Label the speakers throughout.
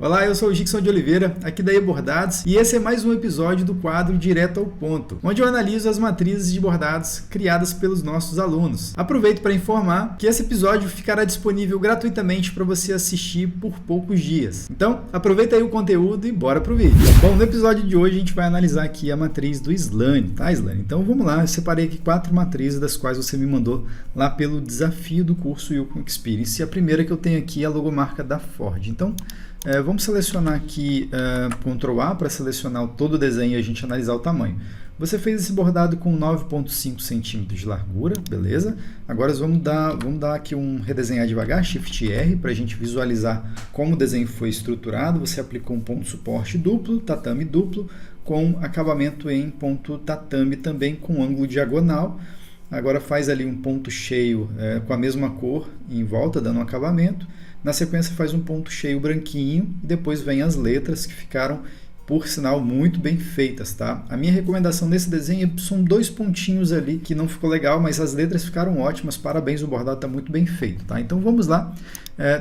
Speaker 1: Olá, eu sou o Gixson de Oliveira, aqui da eBordados, e esse é mais um episódio do quadro Direto ao Ponto, onde eu analiso as matrizes de bordados criadas pelos nossos alunos. Aproveito para informar que esse episódio ficará disponível gratuitamente para você assistir por poucos dias. Então, aproveita aí o conteúdo e bora pro vídeo. Bom, no episódio de hoje a gente vai analisar aqui a matriz do Slane, tá, Slane? Então vamos lá, eu separei aqui 4 matrizes das quais você me mandou lá pelo desafio do curso Yukon Experience. E a primeira que eu tenho aqui é a logomarca da Ford. Então, vamos selecionar aqui Ctrl A para selecionar todo o desenho e a gente analisar o tamanho. Você fez esse bordado com 9,5 centímetros de largura, beleza? Agora vamos dar aqui um redesenhar devagar, Shift R, para a gente visualizar como o desenho foi estruturado. Você aplicou um ponto suporte duplo, tatame duplo, com acabamento em ponto tatame também com ângulo diagonal. Agora faz ali um ponto cheio com a mesma cor em volta, dando um acabamento. Na sequência faz um ponto cheio branquinho e depois vem as letras que ficaram, por sinal, muito bem feitas, tá? A minha recomendação nesse desenho são 2 pontinhos ali que não ficou legal, mas as letras ficaram ótimas, parabéns, o bordado está muito bem feito, tá? Então vamos lá,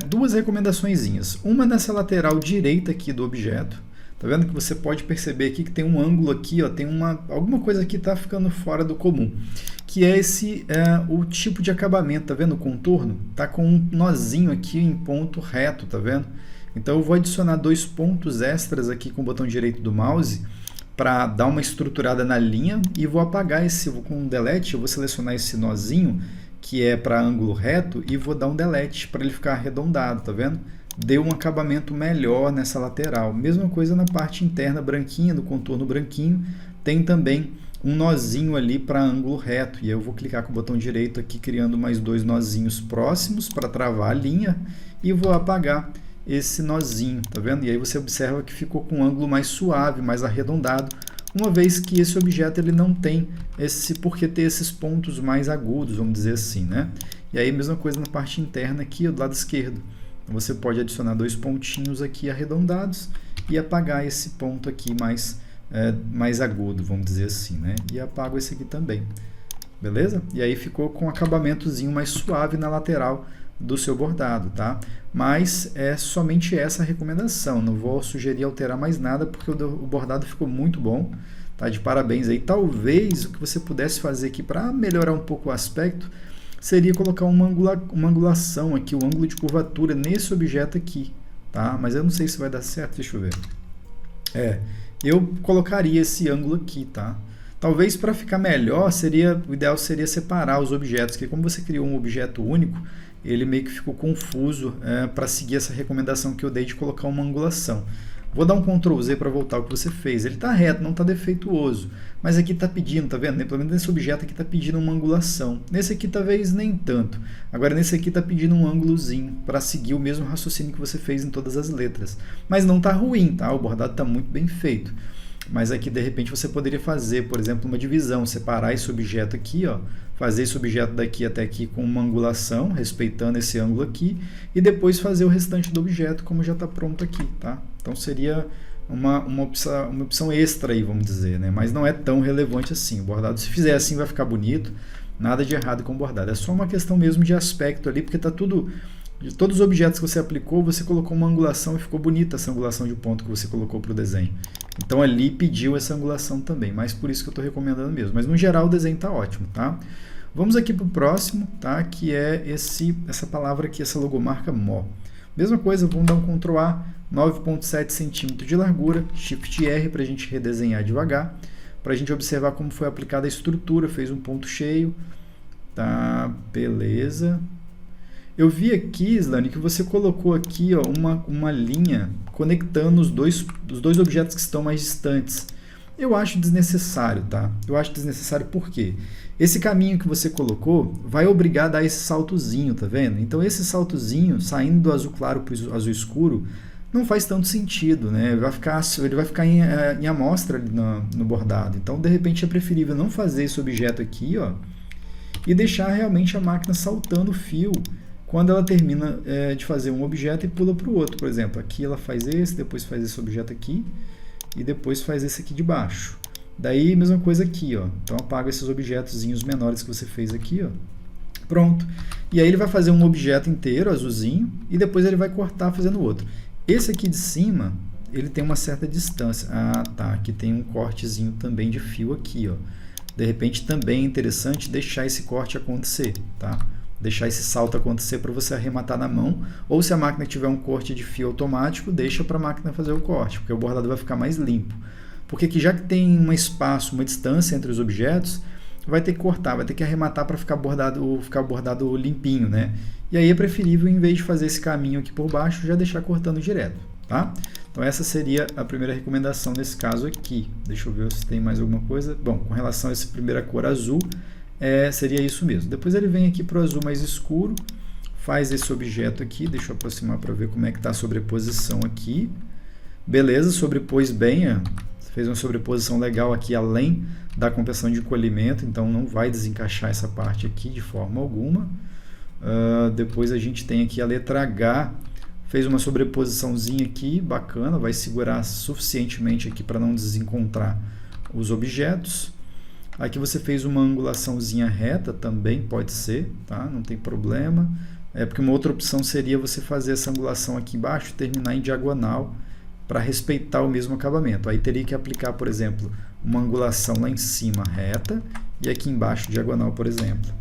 Speaker 1: 2 recomendaçõezinhas. Uma nessa lateral direita aqui do objeto. Tá vendo que você pode perceber aqui que tem um ângulo aqui, ó, tem alguma coisa aqui está ficando fora do comum, que é o tipo de acabamento, tá vendo o contorno? Tá com um nozinho aqui em ponto reto, tá vendo? Então eu vou adicionar 2 pontos extras aqui com o botão direito do mouse para dar uma estruturada na linha e vou apagar com um delete, eu vou selecionar esse nozinho que é para ângulo reto e vou dar um delete para ele ficar arredondado, tá vendo? Deu um acabamento melhor nessa lateral. Mesma coisa na parte interna branquinha, no contorno branquinho, tem também um nozinho ali para ângulo reto. E eu vou clicar com o botão direito aqui, criando mais 2 nozinhos próximos para travar a linha e vou apagar esse nozinho, tá vendo? E aí você observa que ficou com um ângulo mais suave, mais arredondado, uma vez que esse objeto ele não tem porque ter esses pontos mais agudos, vamos dizer assim, né? E aí mesma coisa na parte interna aqui, do lado esquerdo. Você pode adicionar 2 pontinhos aqui arredondados e apagar esse ponto aqui mais agudo, vamos dizer assim, né? E apago esse aqui também, beleza? E aí ficou com um acabamentozinho mais suave na lateral do seu bordado, tá? Mas é somente essa a recomendação, não vou sugerir alterar mais nada porque o bordado ficou muito bom, tá? De parabéns aí. Talvez o que você pudesse fazer aqui para melhorar um pouco o aspecto seria colocar uma angulação aqui, um ângulo de curvatura nesse objeto aqui, tá? Mas eu não sei se vai dar certo, deixa eu ver. Eu colocaria esse ângulo aqui, tá? Talvez para ficar melhor, o ideal seria separar os objetos, porque como você criou um objeto único, ele meio que ficou confuso para seguir essa recomendação que eu dei de colocar uma angulação. Vou dar um Ctrl Z para voltar ao que você fez. Ele está reto, não está defeituoso. Mas aqui está pedindo, tá vendo? Pelo menos nesse objeto aqui está pedindo uma angulação. Nesse aqui talvez nem tanto. Agora nesse aqui está pedindo um ângulozinho para seguir o mesmo raciocínio que você fez em todas as letras. Mas não está ruim, tá? O bordado está muito bem feito. Mas aqui de repente você poderia fazer, por exemplo, uma divisão, separar esse objeto aqui, ó, fazer esse objeto daqui até aqui com uma angulação, respeitando esse ângulo aqui, e depois fazer o restante do objeto como já está pronto aqui, tá? Então seria uma opção extra aí, vamos dizer, né? Mas não é tão relevante assim. O bordado, se fizer assim, vai ficar bonito, nada de errado com o bordado. É só uma questão mesmo de aspecto ali, porque está tudo... De todos os objetos que você aplicou, você colocou uma angulação e ficou bonita essa angulação de ponto que você colocou para o desenho. Então ali pediu essa angulação também, mas por isso que eu estou recomendando mesmo. Mas no geral o desenho está ótimo, tá? Vamos aqui para o próximo, tá? Que é essa palavra aqui, essa logomarca MO. Mesma coisa, vamos dar um Ctrl A, 9,7 centímetros de largura, Shift R para a gente redesenhar devagar, para a gente observar como foi aplicada a estrutura, fez um ponto cheio, tá? Beleza. Eu vi aqui, Slane, que você colocou aqui, ó, uma linha conectando os dois objetos que estão mais distantes. Eu acho desnecessário, tá? Eu acho desnecessário porque esse caminho que você colocou vai obrigar a dar esse saltozinho, tá vendo? Então esse saltozinho, saindo do azul claro para o azul escuro, não faz tanto sentido, né? Ele vai ficar em amostra ali no bordado. Então, de repente, é preferível não fazer esse objeto aqui, ó, e deixar realmente a máquina saltando o fio quando ela termina de fazer um objeto e pula para o outro. Por exemplo, aqui ela faz esse, depois faz esse objeto aqui e depois faz esse aqui de baixo. Daí, mesma coisa aqui, ó. Então apaga esses objetozinhos menores que você fez aqui, ó. Pronto. E aí ele vai fazer um objeto inteiro, azulzinho, e depois ele vai cortar fazendo outro. Esse aqui de cima, ele tem uma certa distância. Ah, tá, aqui tem um cortezinho também de fio aqui, ó. De repente também é interessante deixar esse corte acontecer, tá? Deixar esse salto acontecer para você arrematar na mão, ou se a máquina tiver um corte de fio automático, deixa para a máquina fazer o corte, porque o bordado vai ficar mais limpo. Porque aqui já que tem um espaço, uma distância entre os objetos, vai ter que cortar, vai ter que arrematar para ficar bordado limpinho, né? E aí é preferível, em vez de fazer esse caminho aqui por baixo, já deixar cortando direto, tá? Então essa seria a primeira recomendação nesse caso aqui. Deixa eu ver se tem mais alguma coisa. Bom, com relação a essa primeira cor azul, seria isso mesmo. Depois ele vem aqui para o azul mais escuro, faz esse objeto aqui, deixa eu aproximar para ver como é que está a sobreposição aqui. Beleza, sobrepôs bem, fez uma sobreposição legal aqui além da compressão de encolhimento, então não vai desencaixar essa parte aqui de forma alguma. Depois a gente tem aqui a letra H, fez uma sobreposiçãozinha aqui, bacana, vai segurar suficientemente aqui para não desencontrar os objetos. Aqui você fez uma angulaçãozinha reta, também pode ser, tá? Não tem problema. Porque uma outra opção seria você fazer essa angulação aqui embaixo e terminar em diagonal para respeitar o mesmo acabamento. Aí teria que aplicar, por exemplo, uma angulação lá em cima reta e aqui embaixo diagonal, por exemplo.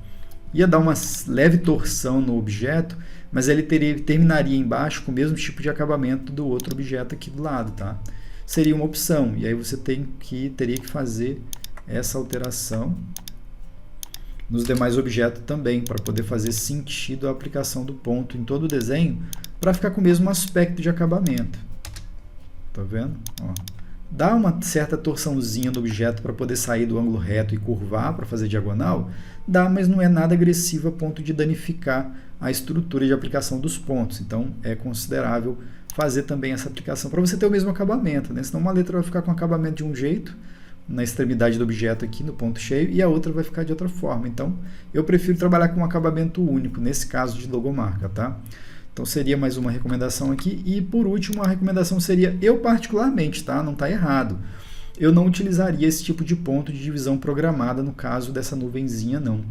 Speaker 1: Ia dar uma leve torção no objeto, mas ele terminaria embaixo com o mesmo tipo de acabamento do outro objeto aqui do lado, tá? Seria uma opção, e aí você teria que fazer essa alteração nos demais objetos também, para poder fazer sentido a aplicação do ponto em todo o desenho, para ficar com o mesmo aspecto de acabamento. Tá vendo? Ó. Dá uma certa torçãozinha no objeto para poder sair do ângulo reto e curvar para fazer diagonal, dá, mas não é nada agressivo a ponto de danificar a estrutura de aplicação dos pontos. Então é considerável fazer também essa aplicação para você ter o mesmo acabamento, né? Senão uma letra vai ficar com acabamento de um jeito na extremidade do objeto aqui no ponto cheio e a outra vai ficar de outra forma. Então eu prefiro trabalhar com um acabamento único nesse caso de logomarca, tá? Então seria mais uma recomendação aqui. E por último, a recomendação seria, eu particularmente, tá? Não está errado, eu não utilizaria esse tipo de ponto de divisão programada no caso dessa nuvenzinha, não.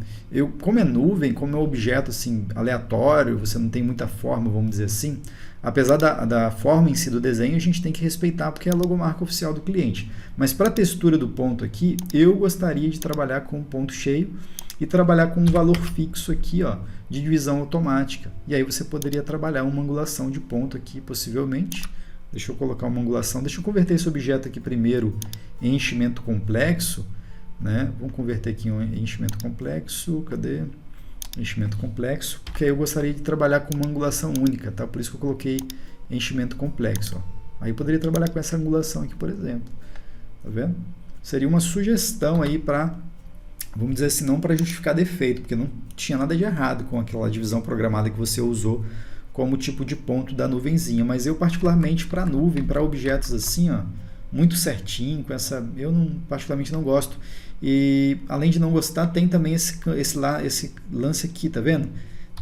Speaker 1: Como é nuvem, como é um objeto assim, aleatório, você não tem muita forma, vamos dizer assim, apesar da forma em si do desenho, a gente tem que respeitar porque é a logomarca oficial do cliente. Mas para a textura do ponto aqui, eu gostaria de trabalhar com um ponto cheio e trabalhar com um valor fixo aqui, ó, de divisão automática. E aí você poderia trabalhar uma angulação de ponto aqui, possivelmente. Deixa eu colocar uma angulação. Deixa eu converter esse objeto aqui primeiro em enchimento complexo, né? Vamos converter aqui em enchimento complexo. Cadê? Enchimento complexo. Porque aí eu gostaria de trabalhar com uma angulação única, tá? Por isso que eu coloquei enchimento complexo, ó. Aí eu poderia trabalhar com essa angulação aqui, por exemplo. Tá vendo? Seria uma sugestão aí para, vamos dizer assim, não para justificar defeito, porque não tinha nada de errado com aquela divisão programada que você usou como tipo de ponto da nuvenzinha, mas eu particularmente para nuvem, para objetos assim, ó, muito certinho, com essa, particularmente não gosto. E além de não gostar, tem também esse lance aqui, tá vendo?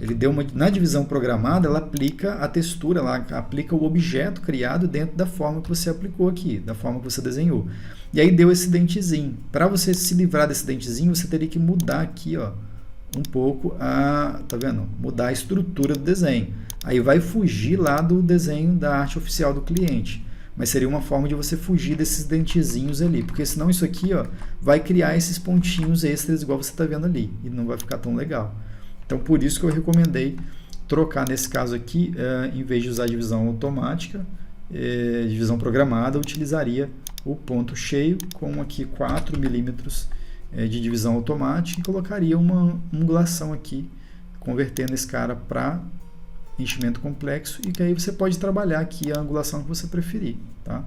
Speaker 1: Ele deu na divisão programada, ela aplica a textura, ela aplica o objeto criado dentro da forma que você aplicou aqui, da forma que você desenhou. E aí deu esse dentezinho. Para você se livrar desse dentezinho, você teria que mudar aqui, ó, um pouco tá vendo? Mudar a estrutura do desenho. Aí vai fugir lá do desenho da arte oficial do cliente. Mas seria uma forma de você fugir desses dentezinhos ali, porque senão isso aqui, ó, vai criar esses pontinhos extras igual você está vendo ali, e não vai ficar tão legal. Então por isso que eu recomendei trocar nesse caso aqui, em vez de usar divisão automática, divisão programada, eu utilizaria o ponto cheio com aqui 4 milímetros de divisão automática e colocaria uma angulação aqui, convertendo esse cara para enchimento complexo, e que aí você pode trabalhar aqui a angulação que você preferir, tá?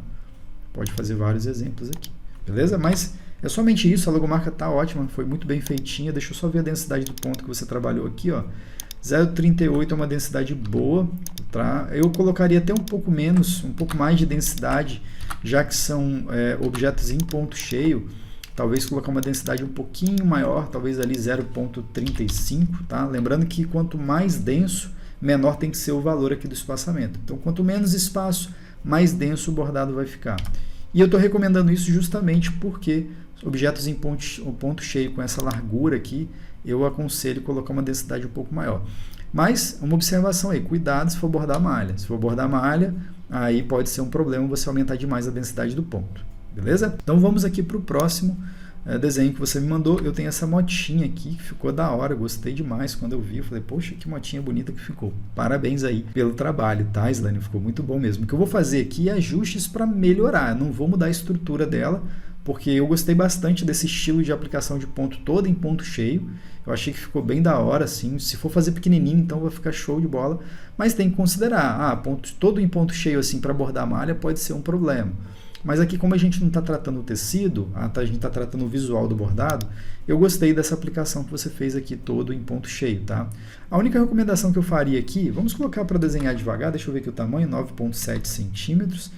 Speaker 1: Pode fazer vários exemplos aqui, beleza? Mas é somente isso, a logomarca tá ótima, foi muito bem feitinha. Deixa eu só ver a densidade do ponto que você trabalhou aqui, ó. 0,38 é uma densidade boa, tá? Eu colocaria até um pouco menos, um pouco mais de densidade, já que são objetos em ponto cheio. Talvez colocar uma densidade um pouquinho maior, talvez ali 0,35, tá? Lembrando que quanto mais denso, menor tem que ser o valor aqui do espaçamento. Então, quanto menos espaço, mais denso o bordado vai ficar. E eu estou recomendando isso justamente porque objetos em ponto cheio com essa largura aqui, eu aconselho colocar uma densidade um pouco maior. Mas, uma observação aí, cuidado se for bordar malha. Se for bordar malha, aí pode ser um problema você aumentar demais a densidade do ponto, beleza? Então vamos aqui para o próximo desenho que você me mandou. Eu tenho essa motinha aqui que ficou da hora, gostei demais quando eu vi, eu falei, poxa, que motinha bonita que ficou. Parabéns aí pelo trabalho, tá, Slane? Ficou muito bom mesmo. O que eu vou fazer aqui é ajustes para melhorar, eu não vou mudar a estrutura dela, porque eu gostei bastante desse estilo de aplicação de ponto todo em ponto cheio. Eu achei que ficou bem da hora, assim. Se for fazer pequenininho, então vai ficar show de bola. Mas tem que considerar, ponto todo em ponto cheio assim para bordar a malha pode ser um problema. Mas aqui, como a gente não está tratando o tecido, a gente está tratando o visual do bordado, eu gostei dessa aplicação que você fez aqui todo em ponto cheio, tá? A única recomendação que eu faria aqui, vamos colocar para desenhar devagar, deixa eu ver aqui o tamanho, 9,7 centímetros.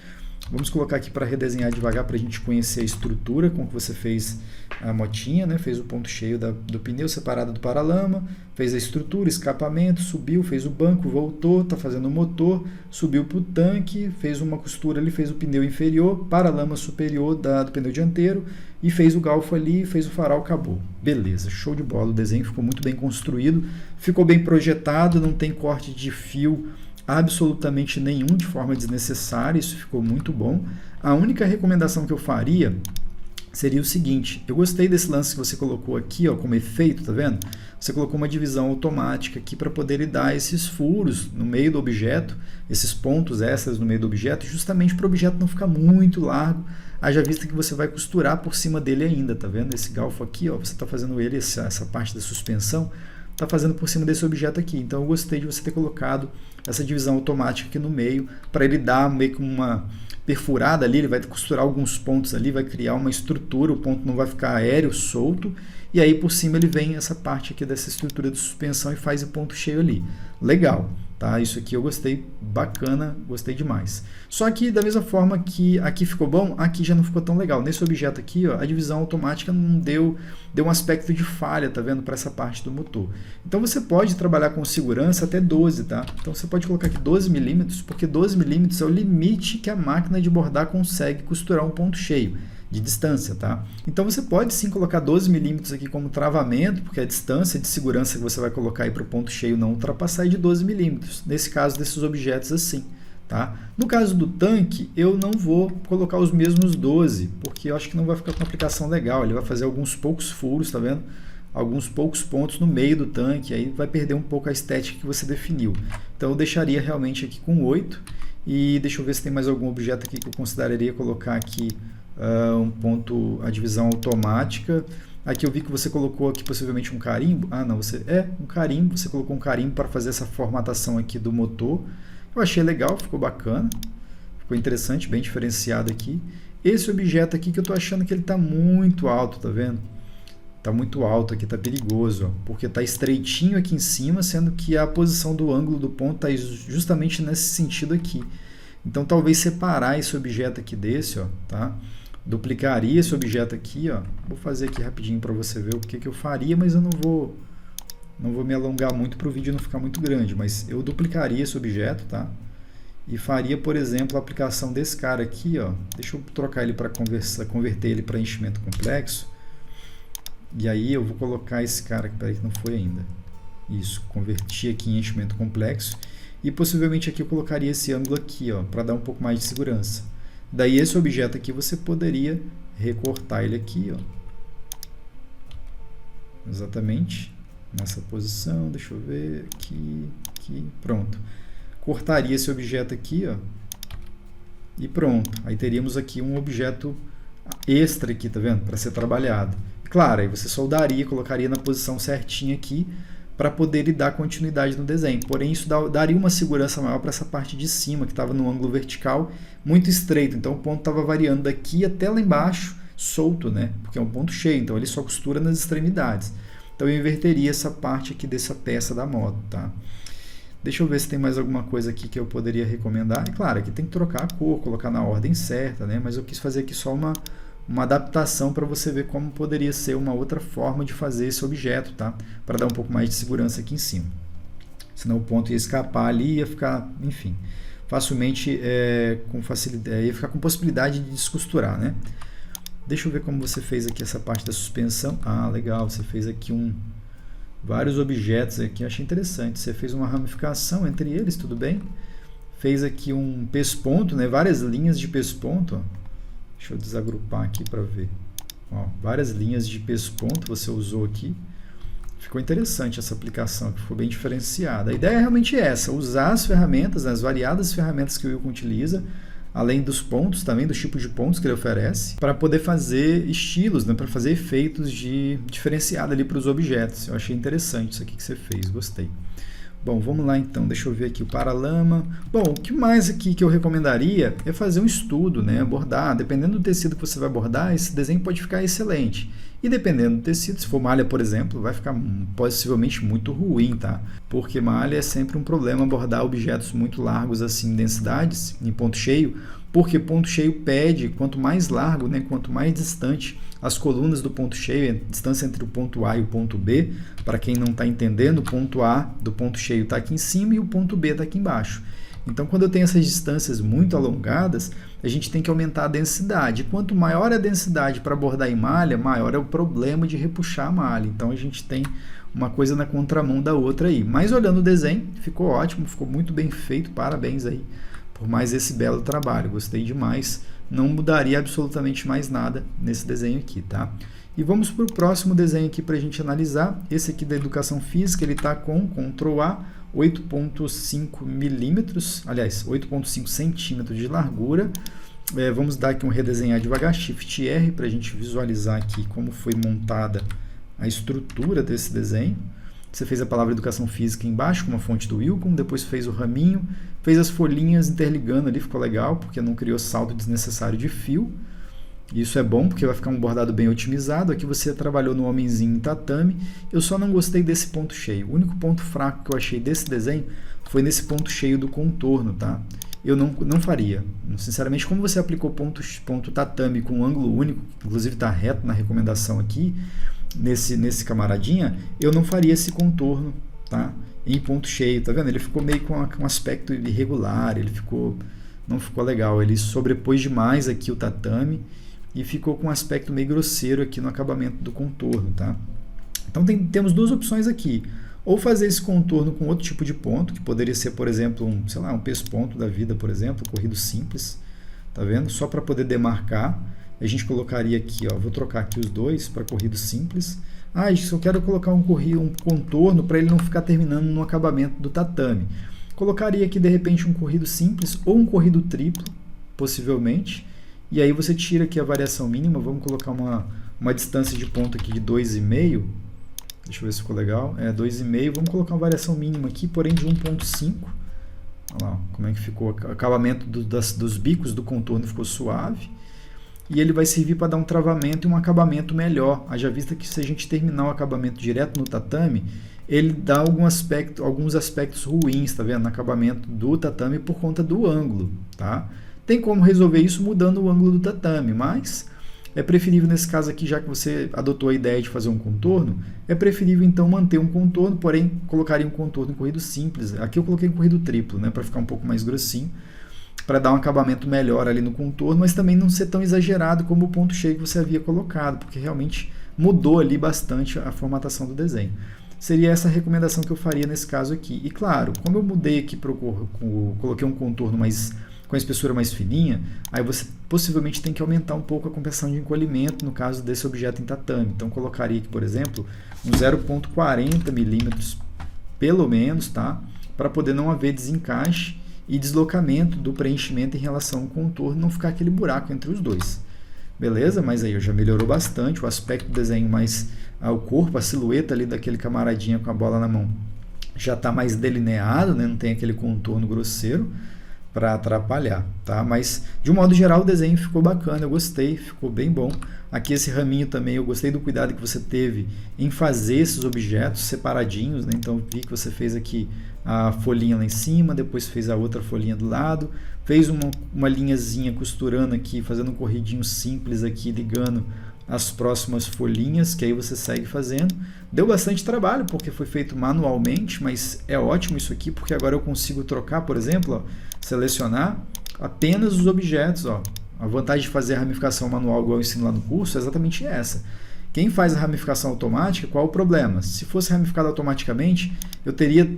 Speaker 1: Vamos colocar aqui para redesenhar devagar para a gente conhecer a estrutura com que você fez a motinha, né? Fez o ponto cheio do pneu separado do paralama, fez a estrutura, escapamento, subiu, fez o banco, voltou, está fazendo o motor, subiu para o tanque, fez uma costura ali, fez o pneu inferior, paralama superior do pneu dianteiro e fez o galfo ali, fez o farol, acabou. Beleza, show de bola, o desenho ficou muito bem construído, ficou bem projetado, não tem corte de fio absolutamente nenhum de forma desnecessária, isso ficou muito bom. A única recomendação que eu faria seria o seguinte, eu gostei desse lance que você colocou aqui, ó, como efeito, tá vendo? Você colocou uma divisão automática aqui para poder dar esses furos no meio do objeto, esses pontos extras no meio do objeto, justamente para o objeto não ficar muito largo, haja vista que você vai costurar por cima dele ainda, tá vendo? Esse galfo aqui, ó, você está fazendo ele, essa parte da suspensão, está fazendo por cima desse objeto aqui. Então eu gostei de você ter colocado essa divisão automática aqui no meio, para ele dar meio que uma perfurada ali, ele vai costurar alguns pontos ali, vai criar uma estrutura, o ponto não vai ficar aéreo, solto, e aí por cima ele vem essa parte aqui dessa estrutura de suspensão e faz o ponto cheio ali. Legal, tá? Isso aqui eu gostei, bacana, gostei demais. Só que da mesma forma que aqui ficou bom, aqui já não ficou tão legal. Nesse objeto aqui, ó, a divisão automática não deu um aspecto de falha, tá vendo? Para essa parte do motor. Então você pode trabalhar com segurança até 12, tá? Então você pode colocar aqui 12 milímetros, porque 12 milímetros é o limite que a máquina de bordar consegue costurar um ponto cheio de distância, tá? Então você pode sim colocar 12 milímetros aqui como travamento, porque a distância de segurança que você vai colocar aí para o ponto cheio não ultrapassar é de 12 milímetros, nesse caso desses objetos assim, tá? No caso do tanque, eu não vou colocar os mesmos 12, porque eu acho que não vai ficar com uma aplicação legal, ele vai fazer alguns poucos furos, tá vendo? Alguns poucos pontos no meio do tanque, aí vai perder um pouco a estética que você definiu. Então eu deixaria realmente aqui com 8, e deixa eu ver se tem mais algum objeto aqui que eu consideraria colocar aqui um ponto, a divisão automática. Aqui eu vi que você colocou aqui possivelmente um carimbo. Não, um carimbo, você colocou um carimbo para fazer essa formatação aqui do motor. Eu achei legal, ficou bacana, ficou interessante, bem diferenciado aqui. Esse objeto aqui que eu estou achando que ele está muito alto, tá vendo? Está muito alto aqui, está perigoso, ó, porque está estreitinho aqui em cima, sendo que a posição do ângulo do ponto está justamente nesse sentido aqui. Então talvez separar esse objeto aqui desse, ó, tá? Duplicaria esse objeto aqui, ó. Vou fazer aqui rapidinho para você ver o que eu faria, mas eu não vou me alongar muito para o vídeo não ficar muito grande, mas eu duplicaria esse objeto, tá? E faria, por exemplo, a aplicação desse cara aqui, ó. Deixa eu trocar ele para converter ele para enchimento complexo. E aí eu vou colocar esse cara aqui, peraí que não foi ainda. Isso, converti aqui em enchimento complexo. E possivelmente aqui eu colocaria esse ângulo aqui, ó, para dar um pouco mais de segurança. Daí esse objeto aqui você poderia recortar ele aqui, ó. Exatamente nessa posição, deixa eu ver, aqui, pronto. Cortaria esse objeto aqui, ó, e pronto. Aí teríamos aqui um objeto extra aqui, tá vendo? Para ser trabalhado. Claro, aí você soldaria, colocaria na posição certinha aqui, para poder dar continuidade no desenho. Porém, isso daria uma segurança maior para essa parte de cima, que estava no ângulo vertical muito estreito. Então, o ponto estava variando daqui até lá embaixo, solto, né? Porque é um ponto cheio, então ele só costura nas extremidades. Então, eu inverteria essa parte aqui dessa peça da moto, tá? Deixa eu ver se tem mais alguma coisa aqui que eu poderia recomendar. E, claro, aqui tem que trocar a cor, colocar na ordem certa, né? Mas eu quis fazer aqui só uma adaptação para você ver como poderia ser uma outra forma de fazer esse objeto, tá? Para dar um pouco mais de segurança aqui em cima. Senão o ponto ia escapar ali e ia ficar, enfim, facilmente, com facilidade, ia ficar com possibilidade de descosturar, né? Deixa eu ver como você fez aqui essa parte da suspensão. Legal, você fez aqui vários objetos aqui, eu achei interessante. Você fez uma ramificação entre eles, tudo bem? fez aqui um pesponto, né? Várias linhas de pesponto. Ó. Deixa eu desagrupar aqui para ver. Ó, várias linhas de pesponto você usou aqui. Ficou interessante essa aplicação, que ficou bem diferenciada. A ideia é realmente essa, usar as ferramentas, né, as variadas ferramentas que o Wilcon utiliza, além dos pontos, também dos tipos de pontos que ele oferece, para poder fazer estilos, né, para fazer efeitos de diferenciado ali para os objetos. Eu achei interessante isso aqui que você fez, gostei. Bom, vamos lá então, deixa eu ver aqui o paralama. Bom, o que mais aqui que eu recomendaria é fazer um estudo, né? Bordar, dependendo do tecido que você vai bordar, esse desenho pode ficar excelente. E dependendo do tecido, se for malha, por exemplo, vai ficar possivelmente muito ruim, tá? Porque malha é sempre um problema bordar objetos muito largos assim em densidades, em ponto cheio, porque ponto cheio pede, quanto mais largo, né, quanto mais distante as colunas do ponto cheio, a distância entre o ponto A e o ponto B, para quem não está entendendo, o ponto A do ponto cheio está aqui em cima e o ponto B está aqui embaixo. Então, quando eu tenho essas distâncias muito alongadas, a gente tem que aumentar a densidade. Quanto maior a densidade para bordar em malha, maior é o problema de repuxar a malha. Então, a gente tem uma coisa na contramão da outra aí. Mas olhando o desenho, ficou ótimo, ficou muito bem feito, parabéns aí por mais esse belo trabalho, gostei demais, não mudaria absolutamente mais nada nesse desenho aqui, tá? E vamos para o próximo desenho aqui para a gente analisar, esse aqui da educação física, ele está com Ctrl A, 8,5 milímetros, aliás, 8,5 centímetros de largura. Vamos dar aqui um redesenhar devagar, Shift R, para a gente visualizar aqui como foi montada a estrutura desse desenho. Você fez a palavra educação física embaixo, com uma fonte do Wilcon, depois fez o raminho, fez as folhinhas interligando ali, ficou legal, porque não criou saldo desnecessário de fio. Isso é bom, porque vai ficar um bordado bem otimizado. Aqui você trabalhou no homenzinho em tatame. Eu só não gostei desse ponto cheio. O único ponto fraco que eu achei desse desenho foi nesse ponto cheio do contorno, tá? Eu não faria. Sinceramente, como você aplicou ponto tatame com um ângulo único, inclusive está reto na recomendação aqui, nesse camaradinha, eu não faria esse contorno, tá? Em ponto cheio, tá vendo? Ele ficou meio com um aspecto irregular, não ficou legal. Ele sobrepôs demais aqui o tatame e ficou com um aspecto meio grosseiro aqui no acabamento do contorno, tá? Então temos duas opções aqui. Ou fazer esse contorno com outro tipo de ponto, que poderia ser, por exemplo, um pesponto da vida, por exemplo, corrido simples, tá vendo? Só para poder demarcar. A gente colocaria aqui, ó, vou trocar aqui os dois para corrido simples. Eu quero colocar um contorno para ele não ficar terminando no acabamento do tatame. Colocaria aqui, de repente, um corrido simples ou um corrido triplo, possivelmente. E aí você tira aqui a variação mínima, vamos colocar uma distância de ponto aqui de 2,5. Deixa eu ver se ficou legal. 2,5. Vamos colocar uma variação mínima aqui, porém de 1,5. Olha lá como é que ficou. O acabamento dos bicos do contorno ficou suave. E ele vai servir para dar um travamento e um acabamento melhor. Haja vista que se a gente terminar o acabamento direto no tatame, ele dá alguns aspectos ruins, tá vendo? No acabamento do tatame por conta do ângulo, tá? Tem como resolver isso mudando o ângulo do tatame, mas é preferível nesse caso aqui, já que você adotou a ideia de fazer um contorno, é preferível então manter um contorno, porém colocaria um contorno em corrido simples. Aqui eu coloquei em corrido triplo, né, para ficar um pouco mais grossinho, para dar um acabamento melhor ali no contorno, mas também não ser tão exagerado como o ponto cheio que você havia colocado, porque realmente mudou ali bastante a formatação do desenho. Seria essa a recomendação que eu faria nesse caso aqui. E claro, como eu mudei aqui, coloquei um contorno com a espessura mais fininha, aí você possivelmente tem que aumentar um pouco a compressão de encolhimento no caso desse objeto em tatame. Então colocaria aqui, por exemplo, um 0,40 milímetros pelo menos, tá? Para poder não haver desencaixe e deslocamento do preenchimento em relação ao contorno, não ficar aquele buraco entre os dois. Beleza? Mas aí já melhorou bastante o aspecto do desenho, mais o corpo, a silhueta ali daquele camaradinha com a bola na mão já está mais delineado, né? Não tem aquele contorno grosseiro para atrapalhar, tá? Mas de um modo geral o desenho ficou bacana, eu gostei, ficou bem bom. Aqui esse raminho também, eu gostei do cuidado que você teve em fazer esses objetos separadinhos, né? Então vi que você fez aqui a folhinha lá em cima, depois fez a outra folhinha do lado, fez uma linhazinha costurando aqui, fazendo um corridinho simples aqui, ligando as próximas folhinhas, que aí você segue fazendo. Deu bastante trabalho, porque foi feito manualmente, mas é ótimo isso aqui, porque agora eu consigo trocar, por exemplo, ó, selecionar apenas os objetos. Ó. A vantagem de fazer a ramificação manual, igual eu ensino lá no curso, é exatamente essa. Quem faz a ramificação automática, qual o problema? Se fosse ramificado automaticamente, eu teria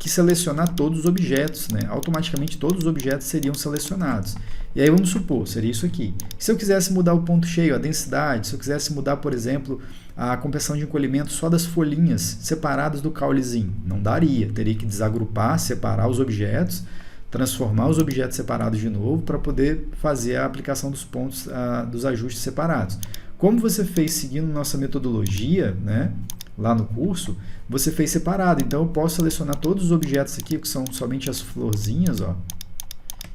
Speaker 1: que selecionar todos os objetos, né? Automaticamente todos os objetos seriam selecionados. E aí vamos supor, seria isso aqui. Se eu quisesse mudar o ponto cheio, a densidade, se eu quisesse mudar, por exemplo, a compressão de encolhimento só das folhinhas separadas do caulezinho, não daria. Teria que desagrupar, separar os objetos, transformar os objetos separados de novo para poder fazer a aplicação dos pontos, dos ajustes separados. Como você fez seguindo nossa metodologia, né, lá no curso, você fez separado. Então eu posso selecionar todos os objetos aqui, que são somente as florzinhas, ó,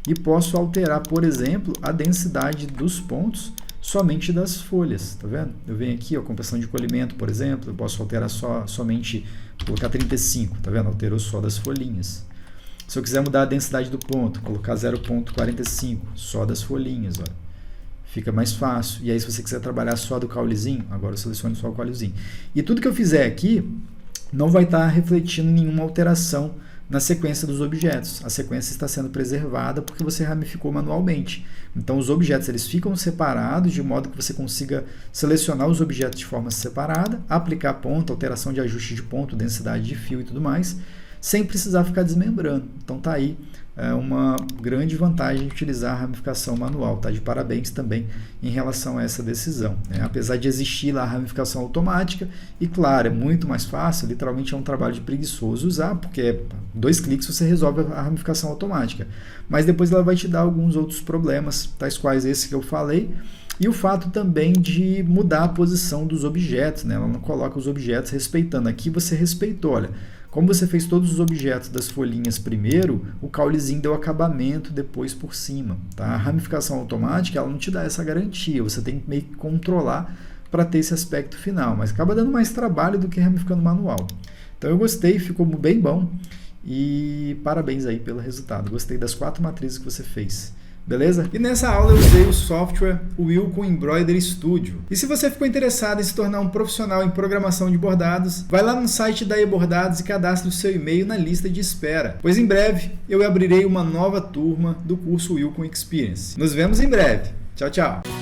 Speaker 1: e posso alterar, por exemplo, a densidade dos pontos somente das folhas, tá vendo? Eu venho aqui, ó, compressão de encolhimento, por exemplo, eu posso alterar somente, colocar 35, tá vendo? Alterou só das folhinhas. Se eu quiser mudar a densidade do ponto, colocar 0,45, só das folhinhas, ó, fica mais fácil. E aí, se você quiser trabalhar só do caulezinho, agora eu seleciono só o caulezinho. E tudo que eu fizer aqui não vai estar refletindo nenhuma alteração na sequência dos objetos. A sequência está sendo preservada porque você ramificou manualmente. Então, os objetos eles ficam separados de modo que você consiga selecionar os objetos de forma separada, aplicar ponto, alteração de ajuste de ponto, densidade de fio e tudo mais, sem precisar ficar desmembrando. Então, tá aí uma grande vantagem de utilizar a ramificação manual. Tá de parabéns também em relação a essa decisão, né? Apesar de existir lá a ramificação automática, e claro, é muito mais fácil, literalmente é um trabalho de preguiçoso usar, porque 2 cliques você resolve a ramificação automática. Mas depois ela vai te dar alguns outros problemas, tais quais esse que eu falei, e o fato também de mudar a posição dos objetos, né? Ela não coloca os objetos respeitando. Aqui você respeitou, olha. Como você fez todos os objetos das folhinhas primeiro, o caulezinho deu acabamento depois por cima. Tá? A ramificação automática ela não te dá essa garantia, você tem que meio que controlar para ter esse aspecto final, mas acaba dando mais trabalho do que ramificando manual. Então eu gostei, ficou bem bom e parabéns aí pelo resultado. Gostei das 4 matrizes que você fez. Beleza? E nessa aula eu usei o software Wilcon Embroidery Studio. E se você ficou interessado em se tornar um profissional em programação de bordados, vai lá no site da eBordados e cadastre o seu e-mail na lista de espera, pois em breve eu abrirei uma nova turma do curso Wilcon Experience. Nos vemos em breve. Tchau, tchau!